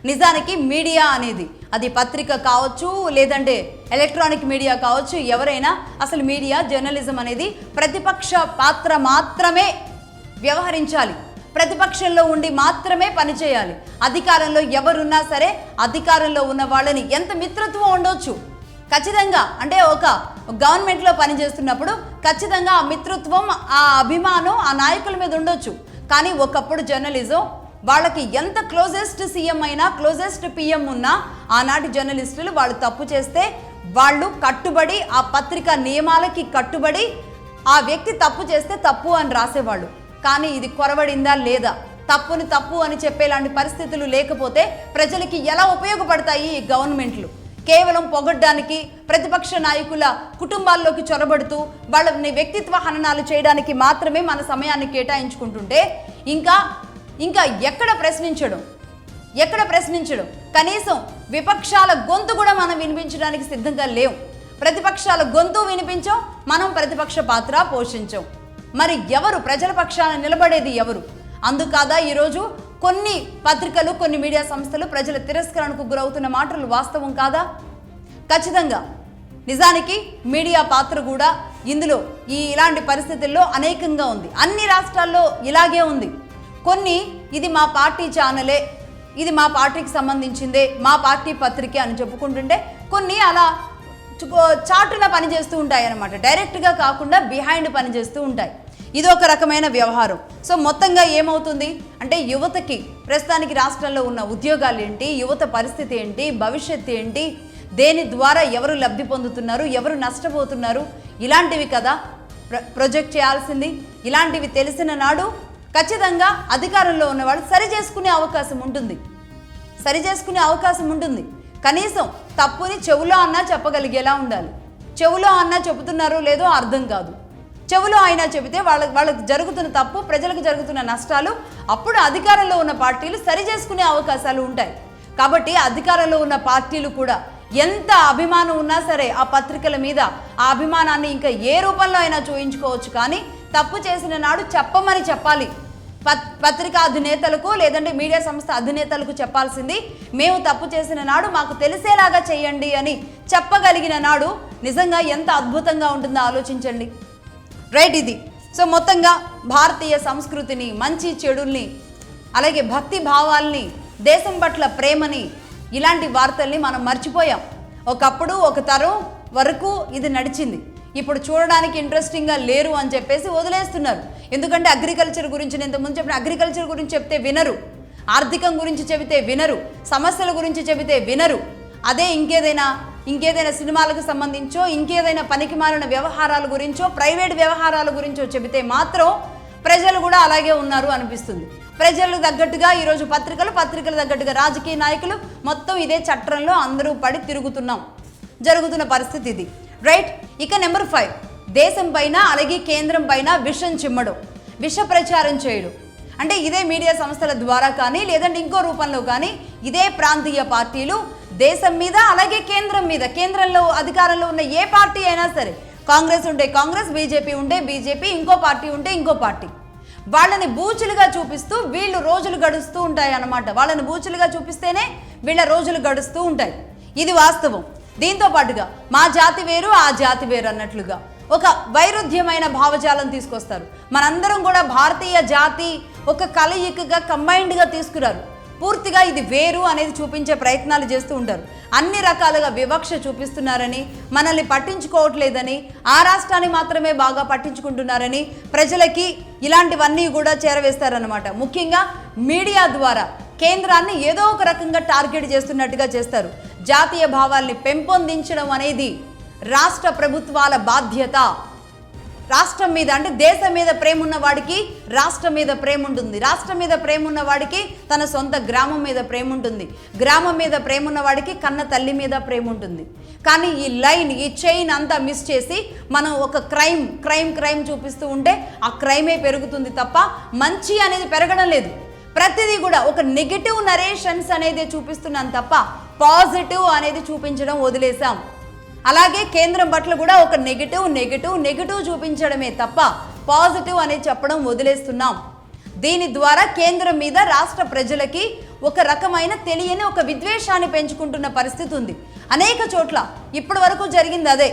నిజానికి మీడియా అనేది అది పత్రిక కావచ్చు, లేదంటే ఎలక్ట్రానిక్ మీడియా కావచ్చు, ఎవరైనా అసలు మీడియా జర్నలిజం అనేది ప్రతిపక్ష పాత్ర మాత్రమే వ్యవహరించాలి, ప్రతిపక్షంలో ఉండి మాత్రమే పనిచేయాలి. అధికారంలో ఎవరున్నా సరే అధికారంలో ఉన్న వాళ్ళని ఎంత మిత్రత్వం ఉండొచ్చు ఖచ్చితంగా, అంటే ఒక గవర్నమెంట్లో పనిచేస్తున్నప్పుడు ఖచ్చితంగా ఆ మిత్రత్వం, ఆ అభిమానం ఆ నాయకుల మీద ఉండొచ్చు. కానీ ఒకప్పుడు జర్నలిజం వాళ్ళకి ఎంత క్లోజెస్ట్ సీఎం అయినా, క్లోజెస్ట్ పిఎం ఉన్నా, ఆనాటి జర్నలిస్టులు వాళ్ళు తప్పు చేస్తే వాళ్ళు కట్టుబడి ఆ పత్రిక నియమాలకి కట్టుబడి ఆ వ్యక్తి తప్పు చేస్తే తప్పు అని రాసేవాళ్ళు. కానీ ఇది కొరవడిందా లేదా, తప్పుని తప్పు అని చెప్పేలాంటి పరిస్థితులు లేకపోతే ప్రజలకి ఎలా ఉపయోగపడతాయి ఈ గవర్నమెంట్లు? కేవలం పొగడ్డానికి, ప్రతిపక్ష నాయకుల కుటుంబాల్లోకి చొరబడుతూ వాళ్ళని వ్యక్తిత్వ హననాలు చేయడానికి మాత్రమే మన సమయాన్ని కేటాయించుకుంటుంటే ఇంకా ఎక్కడ ప్రశ్నించడం కనీసం విపక్షాల గొంతు కూడా మనం వినిపించడానికి సిద్ధంగా లేవు. ప్రతిపక్షాల గొంతు వినిపించాం, మనం ప్రతిపక్ష పాత్ర పోషించాం. మరి ఎవరు ప్రజల పక్షాన నిలబడేది ఎవరు? అందుకాదా ఈరోజు కొన్ని పత్రికలు, కొన్ని మీడియా సంస్థలు ప్రజల తిరస్కరణకు గురవుతున్న మాటలు వాస్తవం కాదా? ఖచ్చితంగా. నిజానికి మీడియా పాత్ర కూడా ఇందులో ఇలాంటి పరిస్థితుల్లో అనేకంగా ఉంది. అన్ని రాష్ట్రాల్లో ఇలాగే ఉంది. కొన్ని ఇది మా పార్టీ ఛానలే, ఇది మా పార్టీకి సంబంధించిందే, మా పార్టీ పత్రిక అని చెప్పుకుంటుంటే కొన్ని అలా చాటున పనిచేస్తూ ఉంటాయి అన్నమాట. డైరెక్ట్గా కాకుండా బిహైండ్ పనిచేస్తూ ఉంటాయి. ఇది ఒక రకమైన వ్యవహారం. సో మొత్తంగా ఏమవుతుంది అంటే యువతకి ప్రస్తుతానికి రాష్ట్రంలో ఉన్న ఉద్యోగాలు ఏంటి, యువత పరిస్థితి ఏంటి, భవిష్యత్తు ఏంటి, దేని ద్వారా ఎవరు లబ్ధి పొందుతున్నారు, ఎవరు నష్టపోతున్నారు, ఇలాంటివి కదా ప్రొజెక్ట్ చేయాల్సింది. ఇలాంటివి తెలిసిన నాడు ఖచ్చితంగా అధికారంలో ఉన్నవాళ్ళు సరి చేసుకునే అవకాశం ఉంటుంది. కనీసం తప్పుని చెవులో అన్నా చెప్పగలిగేలా ఉండాలి. చెవులో అన్నా చెబుతున్నారో లేదో అర్థం కాదు. చెవులో అయినా చెబితే వాళ్ళకి జరుగుతున్న తప్పు, ప్రజలకు జరుగుతున్న నష్టాలు అప్పుడు అధికారంలో ఉన్న పార్టీలు సరి చేసుకునే అవకాశాలు ఉంటాయి. కాబట్టి అధికారంలో ఉన్న పార్టీలు కూడా ఎంత అభిమానం ఉన్నా సరే ఆ పత్రికల మీద ఆ అభిమానాన్ని ఇంకా ఏ రూపంలో అయినా చూయించుకోవచ్చు. కానీ తప్పు చేసిన నాడు చెప్పమని చెప్పాలి. పత్రికా అధినేతలకు లేదంటే మీడియా సంస్థ అధినేతలకు చెప్పాల్సింది మేము తప్పు చేసిన నాడు మాకు తెలిసేలాగా చేయండి అని చెప్పగలిగిన నాడు నిజంగా ఎంత అద్భుతంగా ఉంటుందో ఆలోచించండి. రైట్, ఇది. సో మొత్తంగా భారతీయ సంస్కృతిని, మంచి చెడుల్ని, అలాగే భక్తి భావాల్ని, దేశం పట్ల ప్రేమని, ఇలాంటి వార్తల్ని మనం మర్చిపోయాం. ఒకప్పుడు ఒక తరం వరకు ఇది నడిచింది. ఇప్పుడు చూడడానికి ఇంట్రెస్టింగ్గా లేరు అని చెప్పేసి వదిలేస్తున్నారు. ఎందుకంటే అగ్రికల్చర్ గురించి నేను ఇంతకుముందు చెప్పిన అగ్రికల్చర్ గురించి చెప్తే వినరు, ఆర్థికం గురించి చెబితే వినరు, సమస్యల గురించి చెబితే వినరు. అదే ఇంకేదైనా సినిమాలకు సంబంధించో, ఇంకేదైనా పనికిమాలిన వ్యవహారాల గురించో, ప్రైవేట్ వ్యవహారాల గురించో చెబితే మాత్రం ప్రజలు కూడా అలాగే ఉన్నారు అనిపిస్తుంది. ప్రజలకు తగ్గట్టుగా ఈరోజు పత్రికలు తగ్గట్టుగా రాజకీయ నాయకులు మొత్తం ఇదే చట్రంలో అందరూ పడి జరుగుతున్న పరిస్థితి ఇది. రైట్. ఇక నెంబర్ 5, దేశం పైన అలాగే కేంద్రం పైన విషం చిమ్మడం, విష ప్రచారం చేయడం. అంటే ఇదే మీడియా సంస్థల ద్వారా కానీ లేదంటే ఇంకో రూపంలో కానీ ఇదే ప్రాంతీయ పార్టీలు దేశం మీద అలాగే కేంద్రం మీద, కేంద్రంలో అధికారంలో ఉన్న ఏ పార్టీ అయినా సరే, కాంగ్రెస్ ఉంటే కాంగ్రెస్, బీజేపీ ఉంటే బీజేపీ, ఇంకో పార్టీ ఉంటే ఇంకో పార్టీ, వాళ్ళని బూచులుగా చూపిస్తూ వీళ్ళు రోజులు గడుస్తూ ఉంటాయి అన్నమాట. వాళ్ళని బూచులుగా చూపిస్తేనే వీళ్ళ రోజులు గడుస్తూ ఉంటాయి. ఇది వాస్తవం. దీంతో పాటుగా మా జాతి వేరు, ఆ జాతి వేరు అన్నట్లుగా ఒక వైరుధ్యమైన భావజాలం తీసుకొస్తారు. మనందరం కూడా భారతీయ జాతి ఒక కలయికగా, కంబైన్డ్గా తీసుకురారు. పూర్తిగా ఇది వేరు అనేది చూపించే ప్రయత్నాలు చేస్తూ ఉంటారు. అన్ని రకాలుగా వివక్ష చూపిస్తున్నారని, మనల్ని పట్టించుకోవట్లేదని, ఆ రాష్ట్రాన్ని మాత్రమే బాగా పట్టించుకుంటున్నారని ప్రజలకి ఇలాంటివన్నీ కూడా చేరవేస్తారన్నమాట. ముఖ్యంగా మీడియా ద్వారా కేంద్రాన్ని ఏదో ఒక రకంగా టార్గెట్ చేస్తున్నట్టుగా చేస్తారు. జాతీయ భావాల్ని పెంపొందించడం అనేది రాష్ట్ర ప్రభుత్వాల బాధ్యత. రాష్ట్రం మీద అంటే దేశం మీద ప్రేమ ఉన్న వాడికి రాష్ట్రం మీద ప్రేమ ఉంటుంది. రాష్ట్రం మీద ప్రేమ ఉన్న వాడికి తన సొంత గ్రామం మీద ప్రేమ ఉంటుంది. గ్రామం మీద ప్రేమ ఉన్న వాడికి కన్న తల్లి మీద ప్రేమ ఉంటుంది. కానీ ఈ చైన్ అంతా మిస్ చేసి మనం ఒక క్రైమ్ చూపిస్తూ ఉంటే ఆ క్రైమే పెరుగుతుంది తప్ప మంచి అనేది పెరగడం లేదు. ప్రతిదీ కూడా ఒక నెగిటివ్ నరేషన్స్ అనేది చూపిస్తున్నాం తప్ప పాజిటివ్ అనేది చూపించడం వదిలేసాం. అలాగే కేంద్రం పట్ల కూడా ఒక నెగిటివ్ చూపించడమే తప్ప పాజిటివ్ అనేది చెప్పడం వదిలేస్తున్నాం. దీని ద్వారా కేంద్రం మీద రాష్ట్ర ప్రజలకి ఒక రకమైన తెలియని ఒక విద్వేషాన్ని పెంచుకుంటున్న పరిస్థితి ఉంది. అనేక చోట్ల ఇప్పటి వరకు జరిగింది అదే.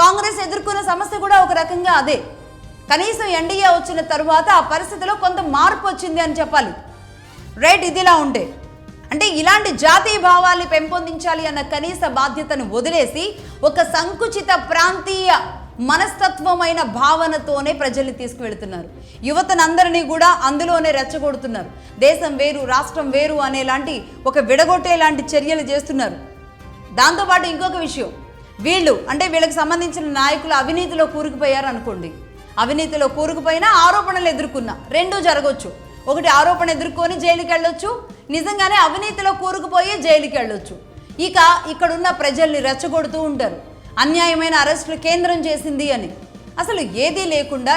కాంగ్రెస్ ఎదుర్కొన్న సమస్య కూడా ఒక రకంగా అదే. కనీసం ఎన్డీఏ వచ్చిన తరువాత ఆ పరిస్థితిలో కొంత మార్పు వచ్చింది అని చెప్పాలి. రైట్. ఇదిలా ఉంటే అంటే ఇలాంటి జాతీయ భావాల్ని పెంపొందించాలి అన్న కనీస బాధ్యతను వదిలేసి ఒక సంకుచిత ప్రాంతీయ మనస్తత్వమైన భావనతోనే ప్రజల్ని తీసుకువెళ్తున్నారు. యువతనందరినీ కూడా అందులోనే రెచ్చగొడుతున్నారు. దేశం వేరు, రాష్ట్రం వేరు అనేలాంటి ఒక విడగొట్టేలాంటి చర్యలు చేస్తున్నారు. దాంతోపాటు ఇంకొక విషయం, వీళ్ళకి సంబంధించిన నాయకులు అవినీతిలో కూరుకుపోయారు అనుకోండి. అవినీతిలో కూరుకుపోయినా ఆరోపణలు ఎదుర్కొన్నా రెండూ జరగవచ్చు. ఒకటి ఆరోపణ ఎదుర్కొని జైలుకి వెళ్ళొచ్చు, నిజంగానే అవినీతిలో కూరుకుపోయి జైలుకి వెళ్ళొచ్చు. ఇక ఇక్కడున్న ప్రజల్ని రెచ్చగొడుతూ ఉంటారు. అన్యాయమైన అరెస్టులు కేంద్రం చేసింది అని. అసలు ఏదీ లేకుండా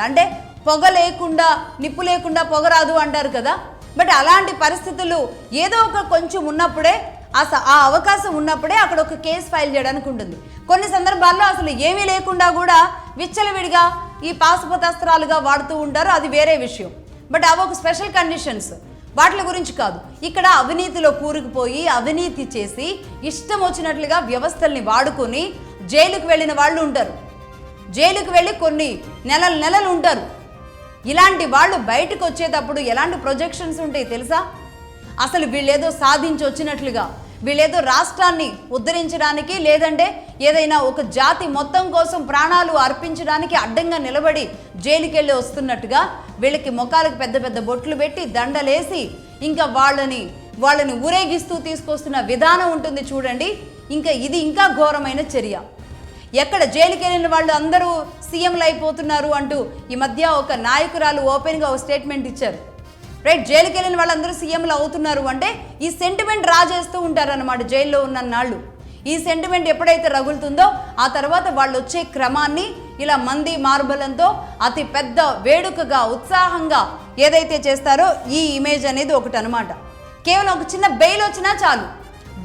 అంటే పొగ లేకుండా నిప్పు లేకుండా పొగ రాదు అంటారు కదా. బట్ అలాంటి పరిస్థితులు ఏదో ఒక కొంచెం ఉన్నప్పుడే ఆ అవకాశం ఉన్నప్పుడే అక్కడ ఒక కేసు ఫైల్ చేయడానికి ఉంటుంది. కొన్ని సందర్భాల్లో అసలు ఏమీ లేకుండా కూడా విచ్చలవిడిగా ఈ పాశుపతాస్త్రాలుగా వాడుతూ ఉంటారు, అది వేరే విషయం. బట్ అవి ఒక స్పెషల్ కండిషన్స్, వాటి గురించి కాదు. ఇక్కడ అవినీతిలో కూరుకుపోయి అవినీతి చేసి ఇష్టం వచ్చినట్లుగా వ్యవస్థల్ని వాడుకొని జైలుకు వెళ్ళిన వాళ్ళు ఉంటారు. జైలుకు వెళ్ళి కొన్ని నెలలు ఉంటారు. ఇలాంటి వాళ్ళు బయటకు వచ్చేటప్పుడు ఎలాంటి ప్రొజెక్షన్స్ ఉంటాయి తెలుసా? అసలు వీళ్ళేదో సాధించి వచ్చినట్లుగా, వీళ్ళేదో రాష్ట్రాన్ని ఉద్ధరించడానికి లేదంటే ఏదైనా ఒక జాతి మొత్తం కోసం ప్రాణాలు అర్పించడానికి అడ్డంగా నిలబడి జైలుకి వెళ్ళి వస్తున్నట్టుగా వీళ్ళకి ముఖాలకు పెద్ద పెద్ద బొట్లు పెట్టి దండలేసి ఇంకా వాళ్ళని ఊరేగిస్తూ తీసుకొస్తున్న విధానం ఉంటుంది చూడండి. ఇది ఇంకా ఘోరమైన చర్య. ఎక్కడ జైలుకి వెళ్ళిన వాళ్ళు అందరూ సీఎంలు అయిపోతున్నారు అంటూ ఈ మధ్య ఒక నాయకురాలు ఓపెన్గా ఒక స్టేట్మెంట్ ఇచ్చారు. రైట్, జైలుకి వెళ్ళిన వాళ్ళందరూ సీఎంలు అవుతున్నారు అంటే ఈ సెంటిమెంట్ రాజేస్తూ ఉంటారన్నమాట జైల్లో ఉన్న నాళ్ళు. ఈ సెంటిమెంట్ ఎప్పుడైతే రగులుతుందో ఆ తర్వాత వాళ్ళు వచ్చే క్రమాన్ని ఇలా మంది మార్బలంతో అతి పెద్ద వేడుకగా ఉత్సాహంగా ఏదైతే చేస్తారో ఈ ఇమేజ్ అనేది ఒకటి అనమాట. కేవలం ఒక చిన్న బెయిల్ వచ్చినా చాలు,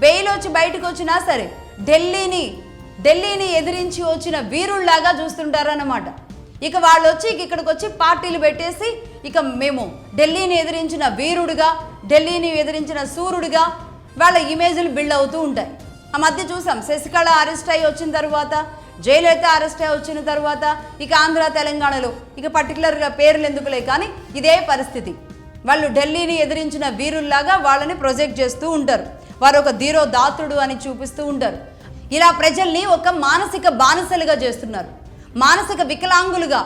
బెయిల్ వచ్చి బయటకు వచ్చినా సరే ఢిల్లీని ఎదిరించి వచ్చిన వీరుల్లాగా చూస్తుంటారన్నమాట. ఇక వాళ్ళు వచ్చి ఇక్కడికి వచ్చి పార్టీలు పెట్టేసి ఇక మేము ఢిల్లీని ఎదిరించిన వీరుడిగా, ఢిల్లీని ఎదిరించిన సూర్యుడిగా వాళ్ళ ఇమేజ్లు బిల్డ్ అవుతూ ఉంటాయి. ఆ మధ్య చూసాం శశికళ అరెస్ట్ అయ్యి వచ్చిన తర్వాత, జయలలిత అరెస్ట్ అయ్యి వచ్చిన తర్వాత ఇక ఆంధ్ర తెలంగాణలో ఇక పర్టికులర్గా పేర్లు ఎందుకులే కానీ ఇదే పరిస్థితి. వాళ్ళు ఢిల్లీని ఎదిరించిన వీరుల్లాగా వాళ్ళని ప్రొజెక్ట్ చేస్తూ ఉంటారు. వారు ఒక ధీరోదాత్తుడు అని చూపిస్తూ ఉంటారు. ఇలా ప్రజల్ని ఒక మానసిక బానిసలుగా చేస్తున్నారు. మానసిక వికలాంగులుగా,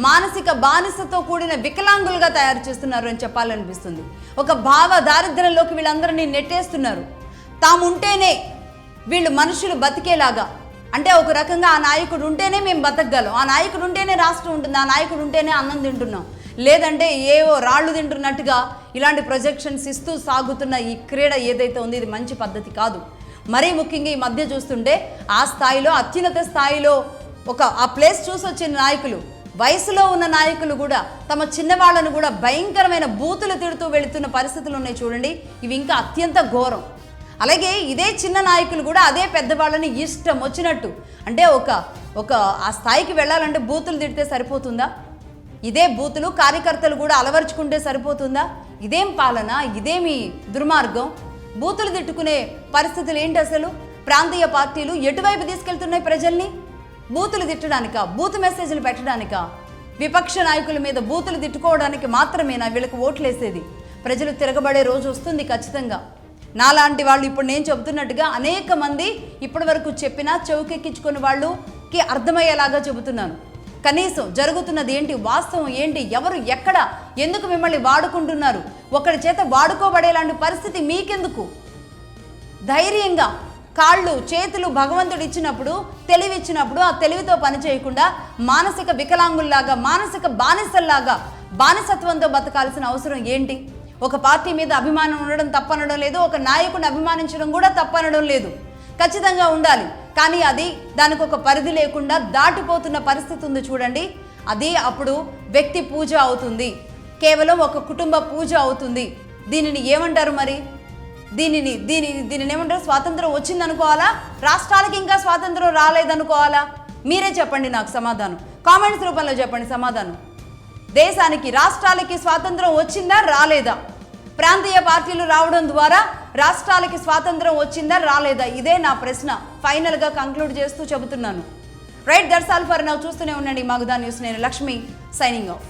మానసిక బానిసతో కూడిన వికలాంగులుగా తయారు చేస్తున్నారు అని చెప్పాలనిపిస్తుంది. ఒక భావ దారిద్ర్యంలోకి వీళ్ళందరినీ నెట్టేస్తున్నారు. తాముంటేనే వీళ్ళు మనుషులు బతికేలాగా, అంటే ఒక రకంగా ఆ నాయకుడు ఉంటేనే మేము బతకగలం, ఆ నాయకుడు ఉంటేనే రాష్ట్రం ఉంటుంది, ఆ నాయకుడు ఉంటేనే అన్నం తింటున్నాం, లేదంటే ఏవో రాళ్ళు తింటున్నట్టుగా ఇలాంటి ప్రొజెక్షన్స్ ఇస్తూ సాగుతున్న ఈ క్రీడ ఏదైతే ఉందో ఇది మంచి పద్ధతి కాదు. మరీ ముఖ్యంగా ఈ మధ్య చూస్తుంటే ఆ స్థాయిలో అత్యున్నత స్థాయిలో ఆ ప్లేస్ చూసి వచ్చిన నాయకులు, వయసులో ఉన్న నాయకులు కూడా తమ చిన్నవాళ్లను కూడా భయంకరమైన బూతులు తిడుతూ వెళుతున్న పరిస్థితులు ఉన్నాయి చూడండి. ఇవి ఇంకా అత్యంత ఘోరం. అలాగే ఇదే చిన్న నాయకులు కూడా అదే పెద్దవాళ్ళని ఇష్టం వచ్చినట్టు, అంటే ఒక ఆ స్థాయికి వెళ్ళాలంటే బూతులు తిడితే సరిపోతుందా? ఇదే బూతులు కార్యకర్తలు కూడా అలవర్చుకుంటే సరిపోతుందా? ఇదేం పాలన, ఇదేమి దుర్మార్గం? బూతులు తిట్టుకునే పరిస్థితులు ఏంటి అసలు? ప్రాంతీయ పార్టీలు ఎటువైపు తీసుకెళ్తున్నాయి ప్రజల్ని? బూతులు తిట్టడానికా, బూత్ మెసేజ్లు పెట్టడానికా? విపక్ష నాయకుల మీద బూతులు తిట్టుకోవడానికి మాత్రమేనా వీళ్ళకి ఓట్లేసేది? ప్రజలు తిరగబడే రోజు వస్తుంది ఖచ్చితంగా. నాలాంటి వాళ్ళు ఇప్పుడు నేను చెబుతున్నట్టుగా అనేక మంది ఇప్పటి వరకు చెప్పినా చౌకెక్కించుకునే వాళ్ళకి అర్థమయ్యేలాగా చెబుతున్నాను. కనీసం జరుగుతున్నది ఏంటి, వాస్తవం ఏంటి, ఎవరు ఎక్కడ ఎందుకు మిమ్మల్ని వాడుకుంటున్నారు, ఒకరి చేత వాడుకోబడేలాంటి పరిస్థితి మీకెందుకు? ధైర్యంగా కాళ్ళు చేతులు భగవంతుడు ఇచ్చినప్పుడు, తెలివి ఇచ్చినప్పుడు ఆ తెలివితో పని చేయకుండా మానసిక వికలాంగుల్లాగా, మానసిక బానిసల్లాగా బానిసత్వంతో బతకాల్సిన అవసరం ఏంటి? ఒక పార్టీ మీద అభిమానం ఉండడం తప్పనడం లేదు, ఒక నాయకుడిని అభిమానించడం కూడా తప్పనడం లేదు, ఖచ్చితంగా ఉండాలి. కానీ దానికి ఒక పరిధి లేకుండా దాటిపోతున్న పరిస్థితి ఉంది చూడండి. అది అప్పుడు వ్యక్తి పూజ అవుతుంది, కేవలం ఒక కుటుంబ పూజ అవుతుంది. దీనిని ఏమంటారు మరి? దీనిని ఏమంటారు? స్వాతంత్రం వచ్చిందనుకోవాలా? రాష్ట్రాలకి ఇంకా స్వాతంత్రం రాలేదనుకోవాలా? మీరే చెప్పండి నాకు సమాధానం, కామెంట్స్ రూపంలో చెప్పండి సమాధానం. దేశానికి, రాష్ట్రాలకి స్వాతంత్రం వచ్చిందా రాలేదా? ప్రాంతీయ పార్టీలు రావడం ద్వారా రాష్ట్రాలకి స్వాతంత్రం వచ్చిందా రాలేదా? ఇదే నా ప్రశ్న. ఫైనల్గా కంక్లూడ్ చేస్తూ చెబుతున్నాను. Right, that's all for now. చూస్తూనే ఉండండి మగధా న్యూస్. నేను లక్ష్మి, సైనింగ్ ఆఫ్.